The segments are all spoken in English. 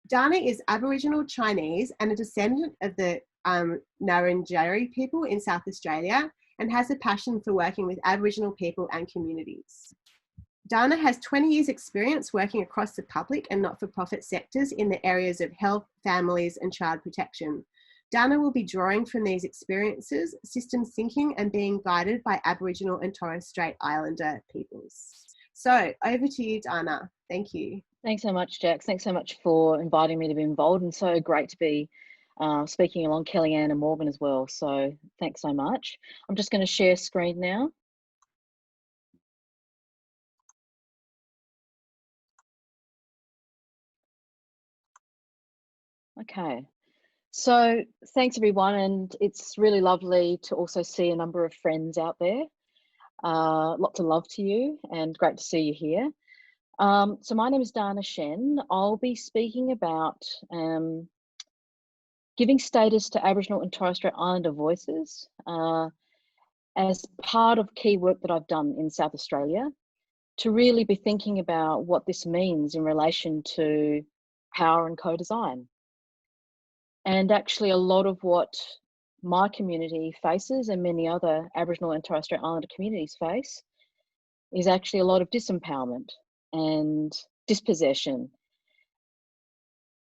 Dana is Aboriginal Chinese and a descendant of the Ngarrindjeri people in South Australia, and has a passion for working with Aboriginal people and communities. Dana has 20 years experience working across the public and not-for-profit sectors in the areas of health, families and child protection. Dana will be drawing from these experiences, systems thinking and being guided by Aboriginal and Torres Strait Islander peoples. So over to you, Dana. Thank you. Thanks so much, Jax. Thanks so much for inviting me to be involved, and so great to be speaking along Kellyanne and Morgan as well. So thanks so much. I'm just going to share screen now. Okay. So thanks everyone, and it's really lovely to also see a number of friends out there. Lots of love to you and great to see you here. So my name is Dana Shen. I'll be speaking about giving status to Aboriginal and Torres Strait Islander voices as part of key work that I've done in South Australia, to really be thinking about what this means in relation to power and co-design. And actually a lot of what my community faces and many other Aboriginal and Torres Strait Islander communities face is actually a lot of disempowerment and dispossession.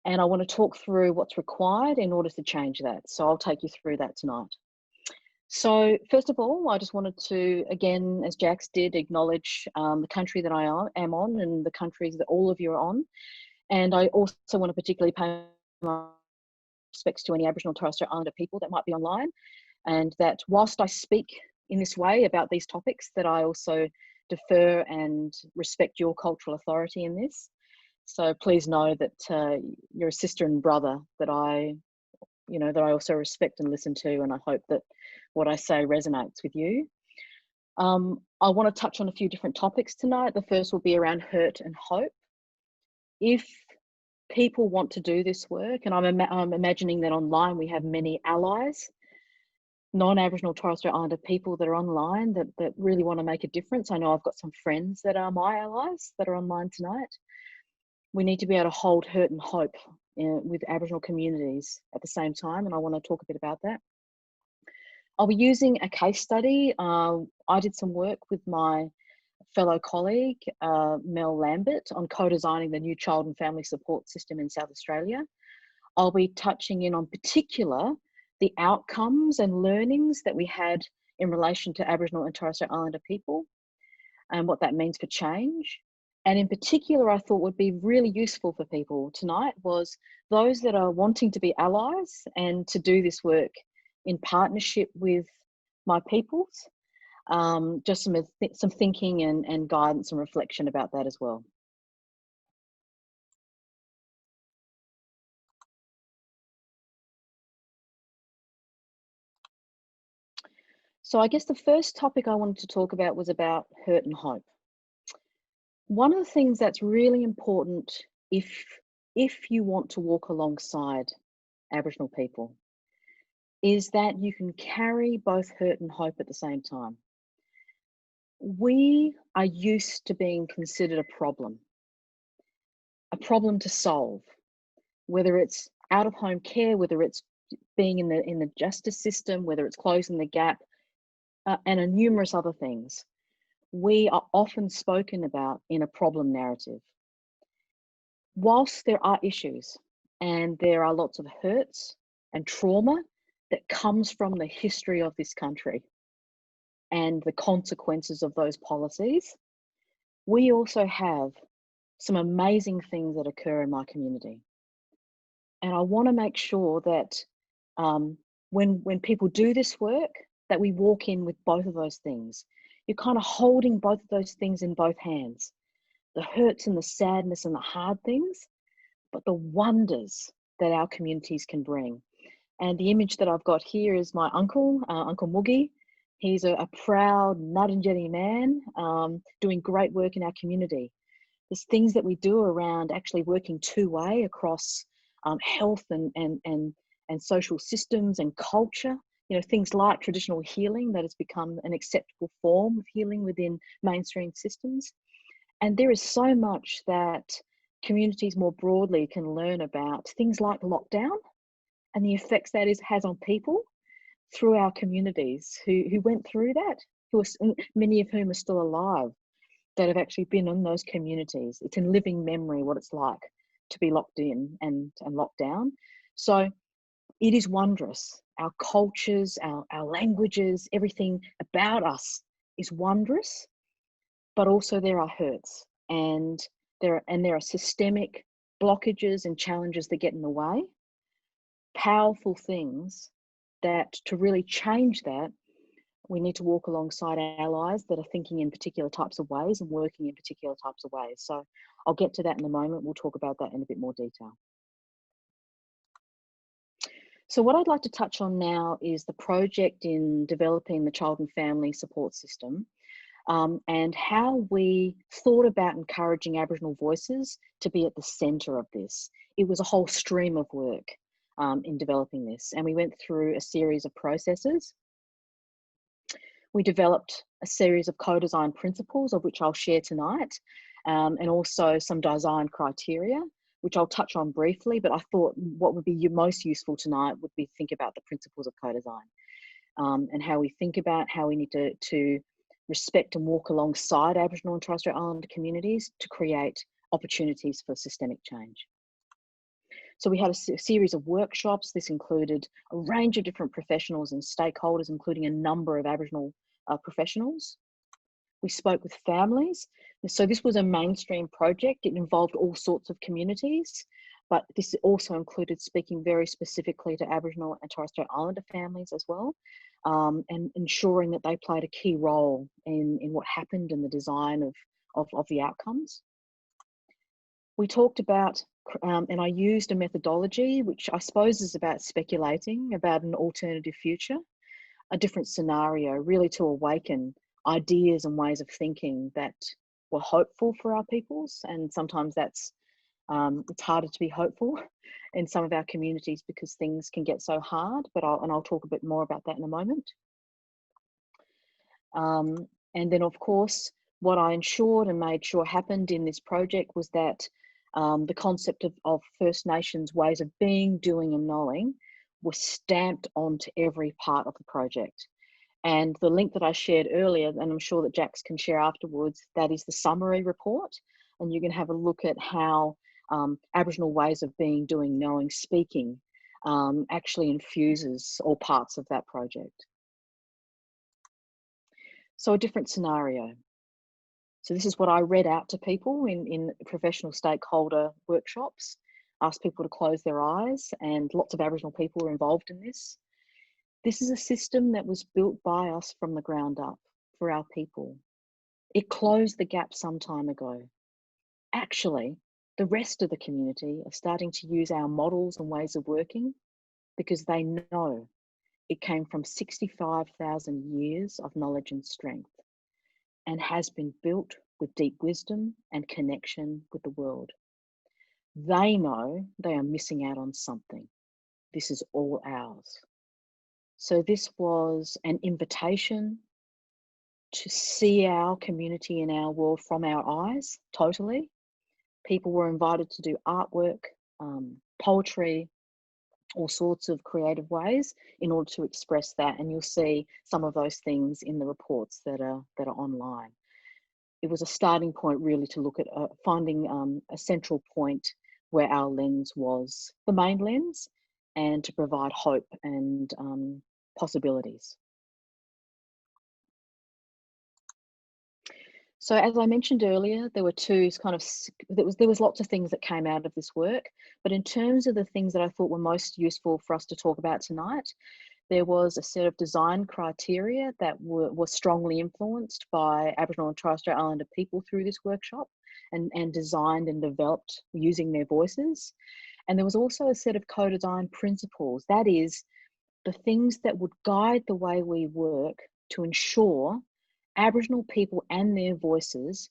And I want to talk through what's required in order to change that. So I'll take you through that tonight. So first of all, I just wanted to, again, as Jax did, acknowledge the country that I am on and the countries that all of you are on. And I also want to particularly pay my respects to any Aboriginal and Torres Strait Islander people that might be online. And that whilst I speak in this way about these topics, that I also defer and respect your cultural authority in this. So please know that you're a sister and brother that I also respect and listen to, and I hope that what I say resonates with you. I want to touch on a few different topics tonight. The first will be around hurt and hope. If people want to do this work, and I'm imagining that online we have many allies, non-Aboriginal Torres Strait Islander people that are online that really want to make a difference. I know I've got some friends that are my allies that are online tonight. We need to be able to hold hurt and hope with Aboriginal communities at the same time, and I want to talk a bit about that. I'll be using a case study. I did some work with my fellow colleague, Mel Lambert, on co-designing the new child and family support system in South Australia. I'll be touching in on particular the outcomes and learnings that we had in relation to Aboriginal and Torres Strait Islander people and what that means for change. And in particular, I thought would be really useful for people tonight was those that are wanting to be allies and to do this work in partnership with my peoples. Just some thinking and guidance and reflection about that as well. So I guess the first topic I wanted to talk about was about hurt and hope. One of the things that's really important if you want to walk alongside Aboriginal people is that you can carry both hurt and hope at the same time. We are used to being considered a problem to solve, whether it's out of home care, whether it's being in the justice system, whether it's closing the gap, and numerous other things. We are often spoken about in a problem narrative. Whilst there are issues and there are lots of hurts and trauma that comes from the history of this country and the consequences of those policies, we also have some amazing things that occur in my community. And I want to make sure that when people do this work, that we walk in with both of those things. You're kind of holding both of those things in both hands, the hurts and the sadness and the hard things, but the wonders that our communities can bring. And the image that I've got here is my uncle, Uncle Moogie. He's a proud Ngarrindjeri man doing great work in our community. There's things that we do around actually working two-way across health and social systems and culture. You know, things like traditional healing that has become an acceptable form of healing within mainstream systems. And there is so much that communities more broadly can learn about things like lockdown and the effects that has on people through our communities who went through that, many of whom are still alive, that have actually been in those communities. It's in living memory what it's like to be locked in and locked down. So it is wondrous. Our cultures, our languages, everything about us is wondrous, but also there are hurts, and there are systemic blockages and challenges that get in the way. Powerful things that to really change that, we need to walk alongside allies that are thinking in particular types of ways and working in particular types of ways. So I'll get to that in a moment. We'll talk about that in a bit more detail. So what I'd like to touch on now is the project in developing the child and family support system, and how we thought about encouraging Aboriginal voices to be at the centre of this. It was a whole stream of work in developing this, and we went through a series of processes. We developed a series of co-design principles, of which I'll share tonight, and also some design criteria, which I'll touch on briefly, but I thought what would be most useful tonight would be think about the principles of co-design, and how we think about how we need to respect and walk alongside Aboriginal and Torres Strait Islander communities to create opportunities for systemic change. So we had a series of workshops. This included a range of different professionals and stakeholders, including a number of Aboriginal professionals. We spoke with families. So this was a mainstream project. It involved all sorts of communities, but this also included speaking very specifically to Aboriginal and Torres Strait Islander families as well, and ensuring that they played a key role in what happened in the design of the outcomes. We talked about, and I used a methodology, which I suppose is about speculating about an alternative future, a different scenario, really to awaken ideas and ways of thinking that were hopeful for our peoples. And sometimes that's, it's harder to be hopeful in some of our communities because things can get so hard, but I'll talk a bit more about that in a moment. And then of course, what I ensured and made sure happened in this project was that the concept of First Nations ways of being, doing and knowing was stamped onto every part of the project. And the link that I shared earlier, and I'm sure that Jax can share afterwards, that is the summary report. And you can have a look at how Aboriginal ways of being, doing, knowing, speaking actually infuses all parts of that project. So a different scenario. So this is what I read out to people in professional stakeholder workshops, asked people to close their eyes, and lots of Aboriginal people were involved in this. This is a system that was built by us from the ground up for our people. It closed the gap some time ago. Actually, the rest of the community are starting to use our models and ways of working because they know it came from 65,000 years of knowledge and strength and has been built with deep wisdom and connection with the world. They know they are missing out on something. This is all ours. So this was an invitation to see our community and our world from our eyes, totally. People were invited to do artwork, poetry, all sorts of creative ways in order to express that. And you'll see some of those things in the reports that are online. It was a starting point really to look at finding a central point where our lens was the main lens and to provide hope and possibilities. So as I mentioned earlier, there were two kind of, there was lots of things that came out of this work, but in terms of the things that I thought were most useful for us to talk about tonight, there was a set of design criteria that were strongly influenced by Aboriginal and Torres Strait Islander people through this workshop and designed and developed using their voices. And there was also a set of co-design principles, that is, the things that would guide the way we work to ensure Aboriginal people and their voices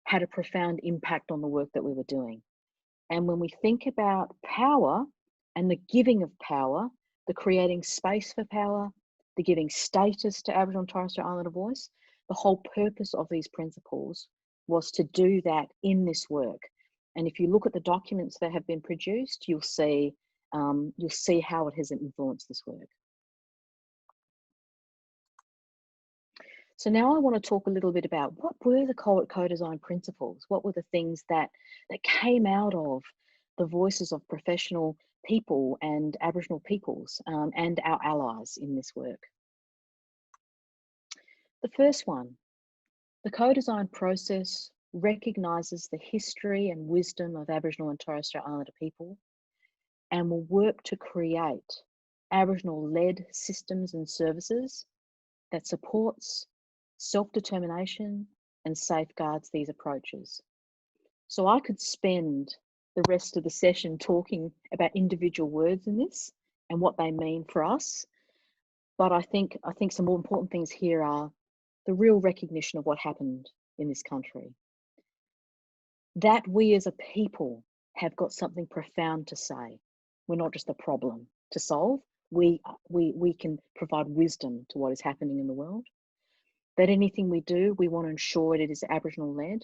had a profound impact on the work that we were doing. And when we think about power and the giving of power, the creating space for power, the giving status to Aboriginal and Torres Strait Islander voice, the whole purpose of these principles was to do that in this work And if you look at the documents that have been produced, you'll see how it has influenced this work. So now I want to talk a little bit about what were the co-design principles? What were the things that came out of the voices of professional people and Aboriginal peoples and our allies in this work? The first one, the co-design process recognises the history and wisdom of Aboriginal and Torres Strait Islander people and will work to create Aboriginal-led systems and services that supports self-determination and safeguards these approaches. So I could spend the rest of the session talking about individual words in this and what they mean for us, but I think some more important things here are the real recognition of what happened in this country. That we as a people have got something profound to say. We're not just a problem to solve. We can provide wisdom to what is happening in the world. That anything we do, we want to ensure it is Aboriginal-led,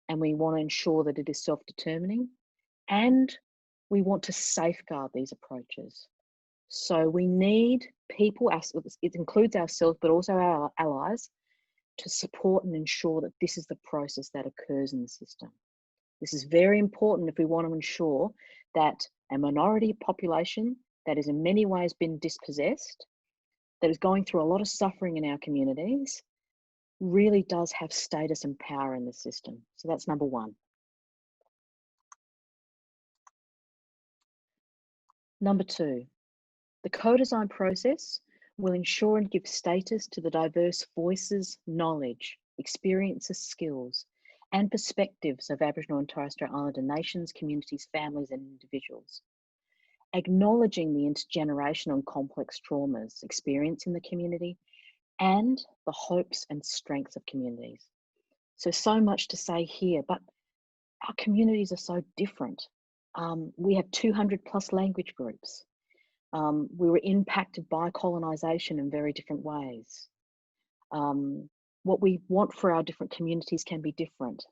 and we want to ensure that it is self-determining, and we want to safeguard these approaches. So we need people, it includes ourselves, but also our allies, to support and ensure that this is the process that occurs in the system. This is very important if we want to ensure that a minority population that is in many ways been dispossessed, that is going through a lot of suffering in our communities, really does have status and power in the system. So that's number one. Number two, the co-design process will ensure and give status to the diverse voices, knowledge, experiences, skills, and perspectives of Aboriginal and Torres Strait Islander nations, communities, families, and individuals. Acknowledging the intergenerational and complex traumas experienced in the community and the hopes and strengths of communities. So much to say here, but our communities are so different. We have 200 plus language groups. We were impacted by colonisation in very different ways. What we want for our different communities can be different,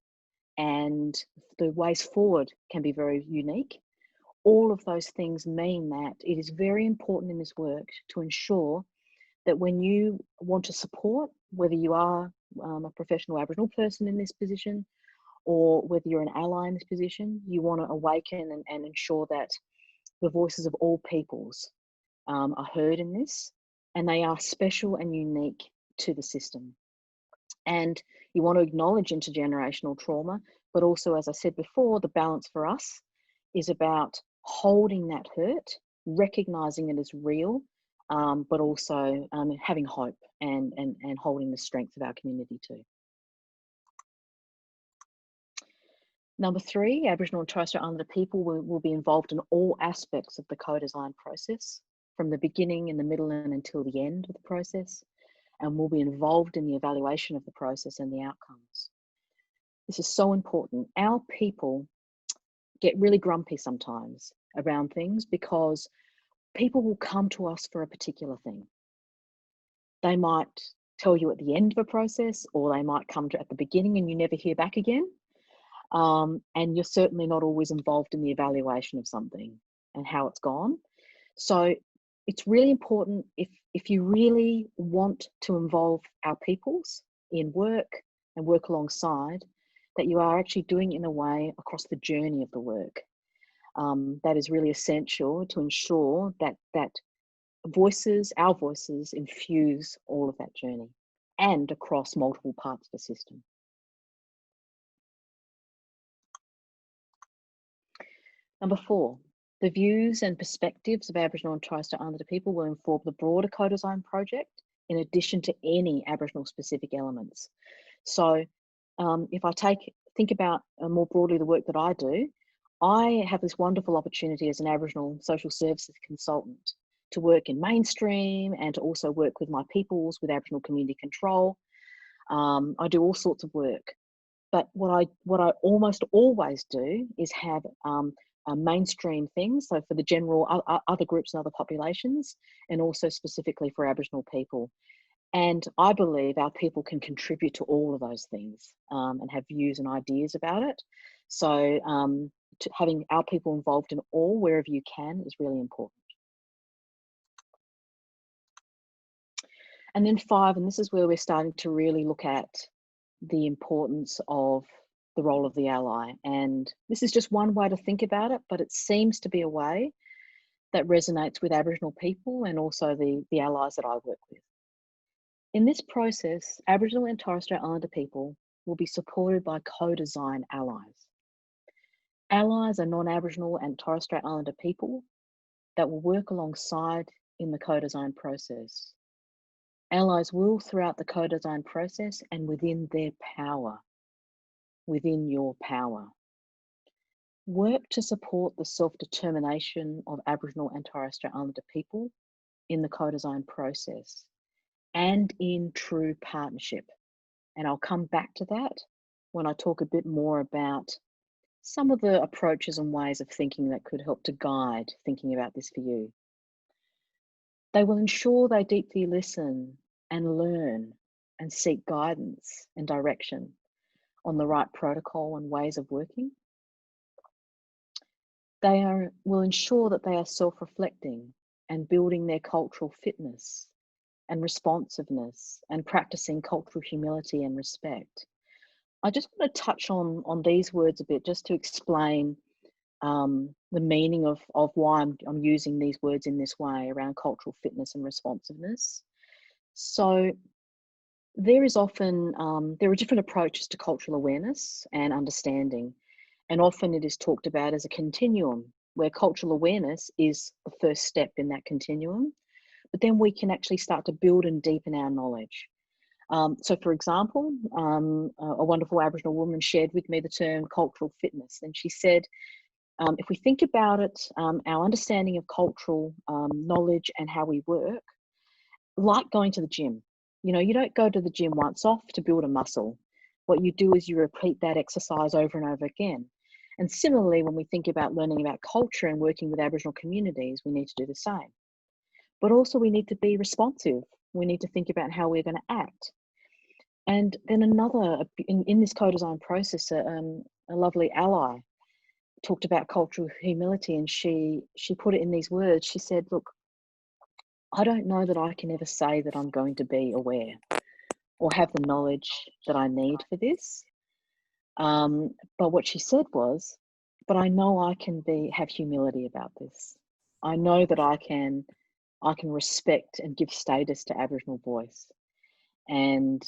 and the ways forward can be very unique. All of those things mean that it is very important in this work to ensure that when you want to support, whether you are a professional Aboriginal person in this position or whether you're an ally in this position, you want to awaken and ensure that the voices of all peoples are heard in this, and they are special and unique to the system. And you want to acknowledge intergenerational trauma, but also, as I said before, the balance for us is about holding that hurt, recognizing it as real, but also having hope and holding the strength of our community too. Number three, Aboriginal and Torres Strait Islander people will be involved in all aspects of the co-design process, from the beginning, in the middle, and until the end of the process, and will be involved in the evaluation of the process and the outcomes. This is so important. Our people get really grumpy sometimes around things because people will come to us for a particular thing. They might tell you at the end of a process, or they might come to at the beginning and you never hear back again. And you're certainly not always involved in the evaluation of something and how it's gone. So it's really important, if you really want to involve our peoples in work and work alongside, that you are actually doing it in a way across the journey of the work. That is really essential to ensure that our voices infuse all of that journey and across multiple parts of the system. Number four, the views and perspectives of Aboriginal and Torres Strait Islander people will inform the broader co-design project in addition to any Aboriginal specific elements. So if I think about more broadly the work that I do, I have this wonderful opportunity as an Aboriginal social services consultant to work in mainstream and to also work with my peoples with Aboriginal community control. I do all sorts of work, but what I almost always do is have mainstream things, so for the general other groups and other populations, and also specifically for Aboriginal people. And I believe our people can contribute to all of those things and have views and ideas about it. So having our people involved in all, wherever you can, is really important. And then 5, and this is where we're starting to really look at the importance of the role of the ally. And this is just one way to think about it, but it seems to be a way that resonates with Aboriginal people and also the allies that I work with. In this process, Aboriginal and Torres Strait Islander people will be supported by CoDesign allies. Allies are non-Aboriginal and Torres Strait Islander people that will work alongside in the CoDesign process. Allies will, throughout the CoDesign process and within their power, within your power, work to support the self-determination of Aboriginal and Torres Strait Islander people in the CoDesign process and in true partnership. And I'll come back to that when I talk a bit more about some of the approaches and ways of thinking that could help to guide thinking about this for you. They will ensure they deeply listen and learn and seek guidance and direction on the right protocol and ways of working. They will ensure that they are self-reflecting and building their cultural fitness and responsiveness and practicing cultural humility and respect. I just want to touch on these words a bit just to explain the meaning of why I'm using these words in this way around cultural fitness and responsiveness. So there is often, there are different approaches to cultural awareness and understanding, and often it is talked about as a continuum where cultural awareness is the first step in that continuum, but then we can actually start to build and deepen our knowledge. So for example, a wonderful Aboriginal woman shared with me the term cultural fitness, and she said, if we think about it, our understanding of cultural knowledge and how we work, like going to the gym. You know, you don't go to the gym once off to build a muscle. What you do is you repeat that exercise over and over again. And similarly, when we think about learning about culture and working with Aboriginal communities, we need to do the same. But also we need to be responsive. We need to think about how we're going to act. And then another, in this co-design process, a lovely ally talked about cultural humility, and she put it in these words. She said, look, I don't know that I can ever say that I'm going to be aware or have the knowledge that I need for this. But what she said was, but I know I can have humility about this. I know that I can respect and give status to Aboriginal voice and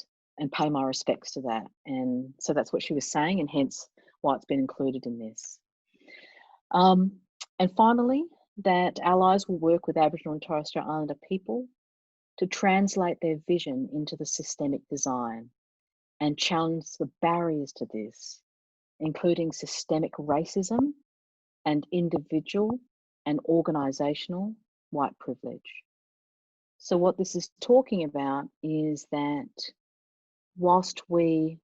pay my respects to that. And so that's what she was saying, and hence why it's been included in this. And finally, that allies will work with Aboriginal and Torres Strait Islander people to translate their vision into the systemic design and challenge the barriers to this, including systemic racism and individual and organisational white privilege. So what this is talking about is that what we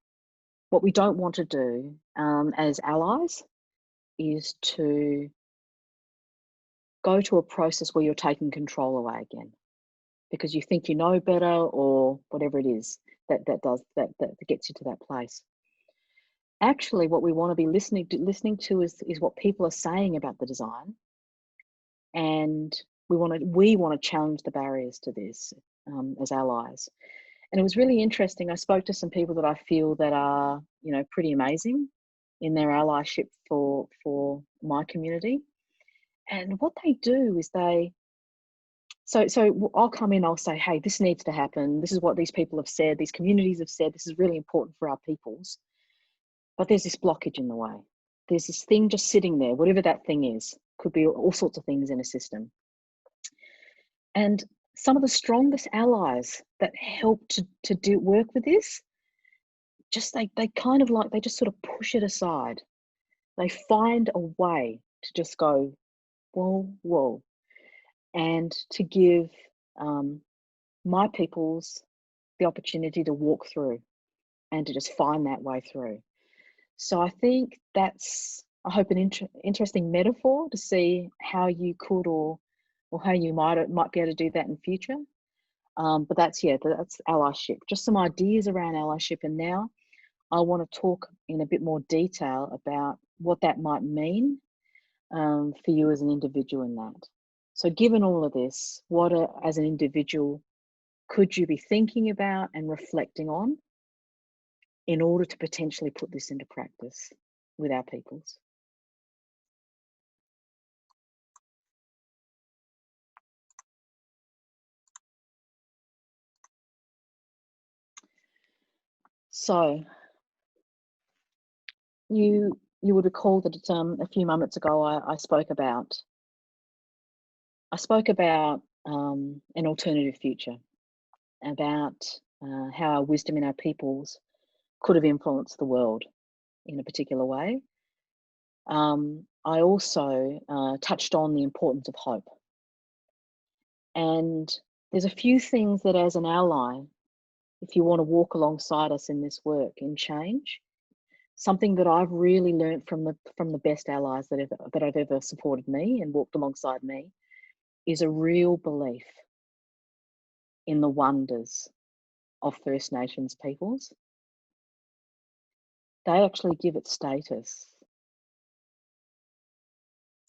don't want to do as allies is to go to a process where you're taking control away again because you think you know better or whatever it is that gets you to that place. Actually, what we want to be listening to is what people are saying about the design, and we want to challenge the barriers to this as allies. And it was really interesting. I spoke to some people that I feel that are, you know, pretty amazing in their allyship for my community. And what they do is so I'll come in, I'll say, hey, this needs to happen. This is what these people have said. These communities have said, this is really important for our peoples. But there's this blockage in the way. There's this thing just sitting there, whatever that thing is. Could be all sorts of things in a system. And some of the strongest allies that help to do work with this, they just sort of push it aside. They find a way to just go, whoa, and to give my peoples the opportunity to walk through and to just find that way through. So I think that's, I hope, an interesting metaphor to see how you could or how you might be able to do that in future. But that's allyship, just some ideas around allyship. And now I want to talk in a bit more detail about what that might mean for you as an individual in that. So given all of this, as an individual, could you be thinking about and reflecting on in order to potentially put this into practice with our peoples? So you would recall that a few moments ago I spoke about an alternative future, about how our wisdom in our peoples could have influenced the world in a particular way. I also touched on the importance of hope. And there's a few things that, as an ally, if you want to walk alongside us in this work in change, something that I've really learned from the best allies that have ever supported me and walked alongside me, is a real belief in the wonders of First Nations peoples. They actually give it status.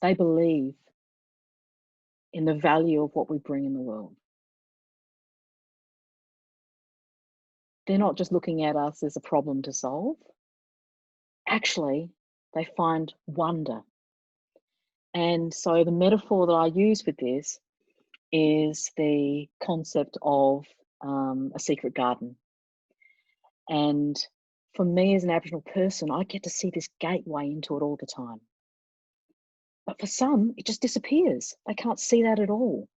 They believe in the value of what we bring in the world. They're not just looking at us as a problem to solve. Actually, they find wonder. And so the metaphor that I use with this is the concept of a secret garden. And for me as an Aboriginal person, I get to see this gateway into it all the time. But for some, it just disappears. They can't see that at all.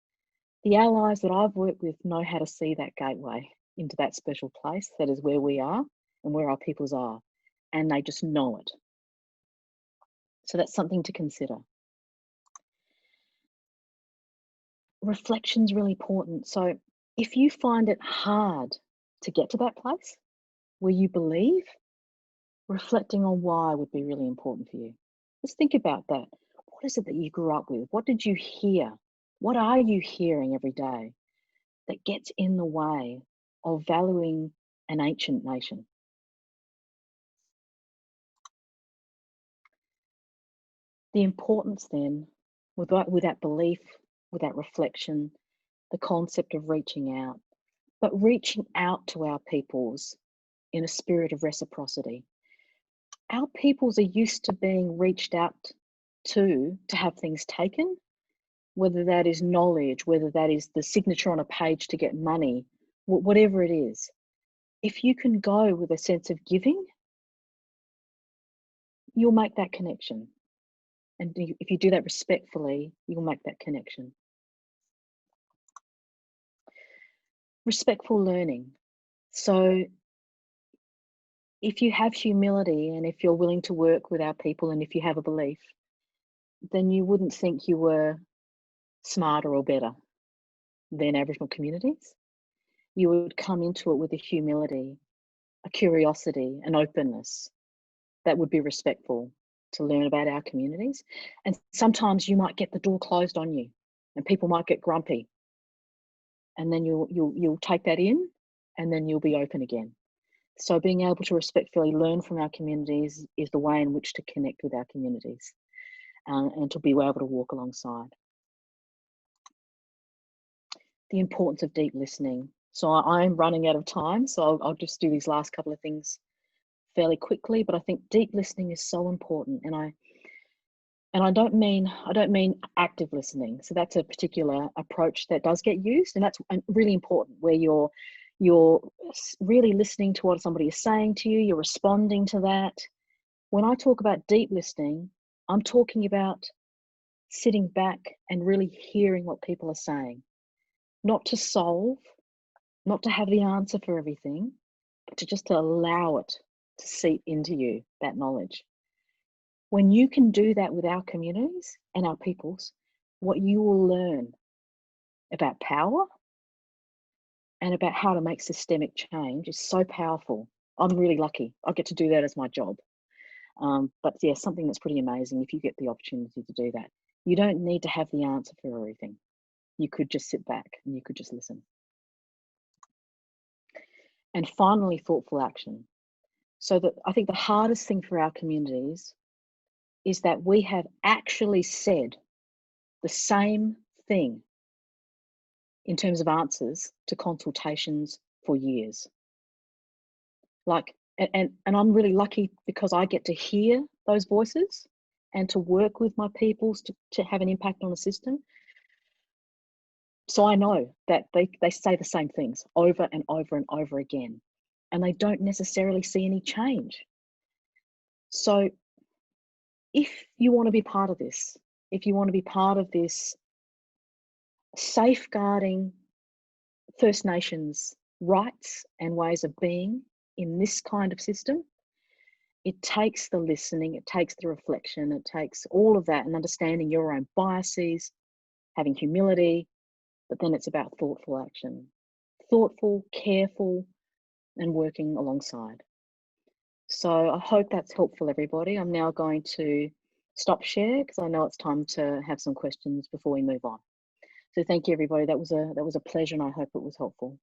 The allies that I've worked with know how to see that gateway into that special place that is where we are and where our peoples are. And they just know it. So that's something to consider. Reflection's really important. So if you find it hard to get to that place where you believe, reflecting on why would be really important for you. Let's think about that. What is it that you grew up with? What did you hear? What are you hearing every day that gets in the way of valuing an ancient nation? The importance then, with that belief, with that reflection, the concept of reaching out, but reaching out to our peoples in a spirit of reciprocity. Our peoples are used to being reached out to have things taken, whether that is knowledge, whether that is the signature on a page to get money, whatever it is. If you can go with a sense of giving, you'll make that connection. And if you do that respectfully, you'll make that connection. Respectful learning. So if you have humility and if you're willing to work with our people and if you have a belief, then you wouldn't think you were smarter or better than Aboriginal communities. You would come into it with a humility, a curiosity, an openness that would be respectful to learn about our communities. And sometimes you might get the door closed on you and people might get grumpy. And then you'll take that in and then you'll be open again. So being able to respectfully learn from our communities is the way in which to connect with our communities and to be able to walk alongside. The importance of deep listening. So I'm running out of time, so I'll just do these last couple of things fairly quickly, but I think deep listening is so important. And I don't mean active listening. So that's a particular approach that does get used, and that's really important, where you're really listening to what somebody is saying to you, you're responding to that. When I talk about deep listening, I'm talking about sitting back and really hearing what people are saying, not to solve, not to have the answer for everything, but to allow it to seep into you, that knowledge. When you can do that with our communities and our peoples, what you will learn about power and about how to make systemic change is so powerful. I'm really lucky. I get to do that as my job. But yeah, something that's pretty amazing if you get the opportunity to do that. You don't need to have the answer for everything. You could just sit back and you could just listen. and finally, thoughtful action. So that I think the hardest thing for our communities is that we have actually said the same thing in terms of answers to consultations for years. Like, and I'm really lucky because I get to hear those voices and to work with my peoples to have an impact on the system. So I know that they say the same things over and over and over again, and they don't necessarily see any change. So if you want to be part of this, if you want to be part of this safeguarding First Nations rights and ways of being in this kind of system, it takes the listening, it takes the reflection, it takes all of that and understanding your own biases, having humility, but then it's about thoughtful action. Thoughtful, careful, and working alongside. So I hope that's helpful, everybody. I'm now going to stop share because I know it's time to have some questions before we move on. So thank you, everybody. That was a pleasure, and I hope it was helpful.